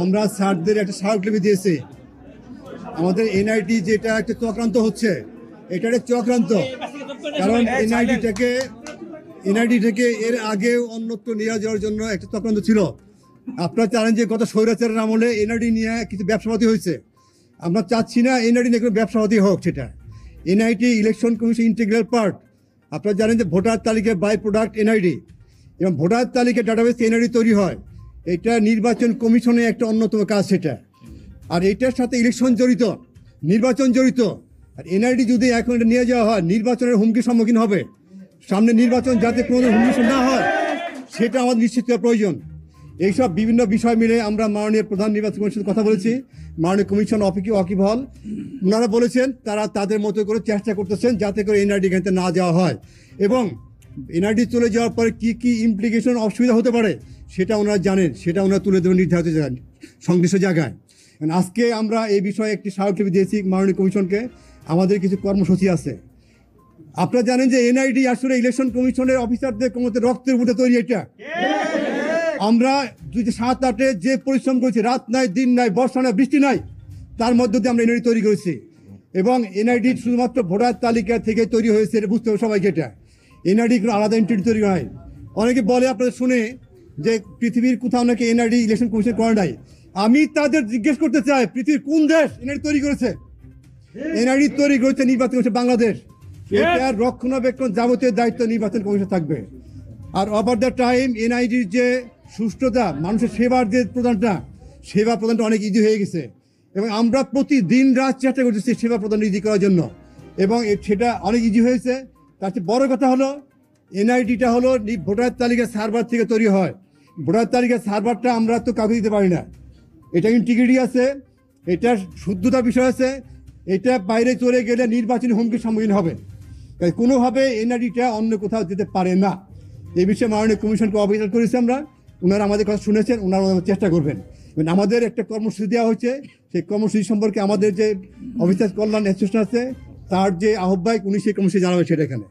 আমরা স্যারদের একটা স্মারকলিপি দিয়েছি। আমাদের এনআইটি যেটা একটা চক্রান্ত হচ্ছে, এটা একটা চক্রান্ত। কারণ এনআইটি থেকে এর আগে অন্যত্র নিয়ে যাওয়ার জন্য একটা চক্রান্ত ছিল। আপনারা জানেন যে গত স্বৈরাচারের আমলে এনআইটি নিয়ে কিছু ব্যবসাপাতি হয়েছে। আমরা চাচ্ছি না এনআইটি নিয়ে কোনো ব্যবসাপাতি হোক। সেটা NIT election commission integral part. আপনারা জানেন যে ভোটার তালিকায় বাই প্রোডাক্ট এনআইডি এবং ভোটার তালিকা ডাটাবেস এনআইডি তৈরি হয়। এটা নির্বাচন কমিশনের একটা অন্যতম কাজ সেটা। আর এটার সাথে ইলেকশন জড়িত, নির্বাচন জড়িত। আর এনআইডি যদি এখন এটা নিয়ে যাওয়া হয়, নির্বাচনের হুমকির সম্মুখীন হবে। সামনে নির্বাচন যাতে কোনো হুমকি না হয় সেটা আমাদের নিশ্চিত করা প্রয়োজন। এইসব বিভিন্ন বিষয় মিলে আমরা মাননীয় প্রধান নির্বাচন কমিশনের কথা বলেছি। মাননীয় কমিশন ওয়াকিব হল ওনারা বলেছেন তারা তাদের মতো করে চেষ্টা করতেছেন যাতে করে এনআইডি এখানে না যাওয়া হয়, এবং এনআইডি চলে যাওয়ার পরে কী কী ইমপ্লিকেশন অসুবিধা হতে পারে সেটা ওনারা জানেন, সেটা ওনারা তুলে দেবেন নির্ধারিত জায়গায়, সংশ্লিষ্ট জায়গায়। আজকে আমরা এই বিষয়ে একটি স্মারকলিপি দিয়েছি মাননীয় কমিশনকে। আমাদের কিছু কর্মসূচি আছে। আপনারা জানেন যে এনআইডি আসলে ইলেকশন কমিশনের অফিসারদের কোনোতে রক্তের উপরে তৈরি। এটা আমরা 2007-08 যে পরিশ্রম করেছি, রাত নাই দিন নাই বর্ষা নাই বৃষ্টি নাই, তার মধ্য দিয়ে আমরা এনআইডি তৈরি করেছি। এবং এনআইডি শুধুমাত্র ভোটার তালিকা থেকে তৈরি হয়েছে, এটা বুঝতে হবে সবাইকে। এটা এনআইডি কোনো আলাদা এন্টিটি তৈরি হয়। অনেকে বলে আপনাদের শুনে যে পৃথিবীর কোথাও নাকি এনআইডি ইলেকশন কমিশন করে নাই। আমি তাদের জিজ্ঞেস করতে চাই, পৃথিবীর কোন দেশ এনআইডি তৈরি করেছে? এনআইডি তৈরি করেছে নির্বাচন কমিশন বাংলাদেশ। এটার রক্ষণাবেক্ষণ যাবতীয় দায়িত্ব নির্বাচন কমিশন থাকবে। আর ওভার দ্য টাইম এনআইডির যে সুষ্ঠুতা, মানুষের সেবার যে সেবা প্রদানটা অনেক ইজি হয়ে গেছে, এবং আমরা প্রতিদিন রাত চেষ্টা করতেছি সেবা প্রদান ইজি করার জন্য, এবং সেটা অনেক ইজি হয়েছে। তার চেয়ে বড় কথা হলো এনআইডিটা হলো ভোটার তালিকা সার্ভার থেকে তৈরি হয়। ভোটার তালিকা সার্ভারটা আমরা তো কাউকে দিতে পারি না। এটা ইন্টিগ্রিটি আছে, এটার শুদ্ধতার বিষয় আছে। এটা বাইরে চলে গেলে নির্বাচনী হুমকির সম্মুখীন হবে। তাই কোনোভাবে এনআইডিটা অন্য কোথাও যেতে পারে না। এই বিষয়ে মাননীয় কমিশনকে অভিযোগ করেছি আমরা। ওনারা আমাদের কথা শুনেছেন, ওনারা চেষ্টা করবেন। আমাদের একটা কর্মসূচি দেওয়া হয়েছে, সেই কর্মসূচি সম্পর্কে আমাদের যে অফিসার কল্যাণ অ্যাসোসিয়েশন আছে তার যে আহ্বায়ক উনি সেই কর্মসূচি জানাবেন সেটা এখানে।